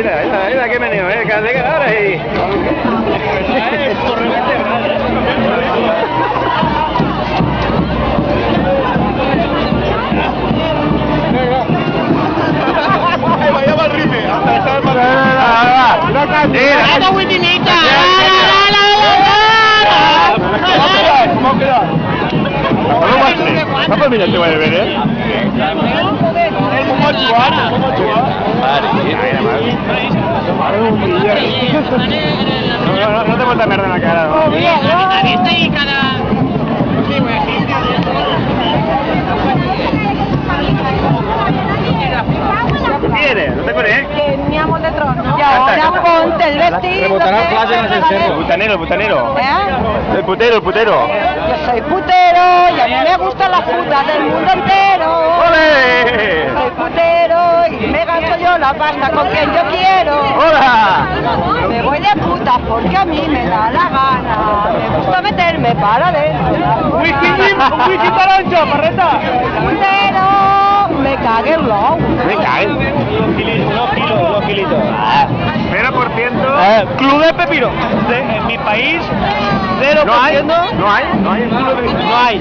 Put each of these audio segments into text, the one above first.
Mira que meneo, ahora ahí. Vaya mal rime, hasta echar para ¡Esta ultimita! ¿Cómo queda? ¿Cuántos minutos te va a beber, No te vueltas mierda en la cara. ¿Quieres? ¿No te acuerdas? Que teníamos de trono. Y ahora ponte el vestido. El butanero. El putero. Yo soy putero y a mí me gustan las putas del mundo entero. ¡Ole! Soy putero y me gasto yo la pasta con quien yo quiero. ¡Hola! Me voy de putas porque a mí me da la gana. Me gusta meterme para adentro. ¡Whisky tarancho, parreta! Putero, me cagué en lo. Me cae. 2 kilitos. 0%. Club de Pepino. En mi país, 0%. No hay. No hay.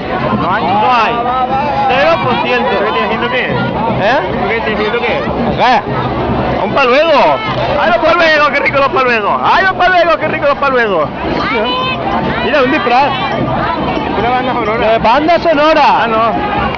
0%. ¿Qué estás diciendo qué? ¿Eh? ¿Qué estás diciendo qué? Acá. Un paluego. ¡Ay, los paluegos! ¡Qué rico los paluegos! ¡Ay, los paluegos! ¡Qué rico los paluegos! Mira, un disfraz. Una banda sonora. Banda sonora. Ah, no.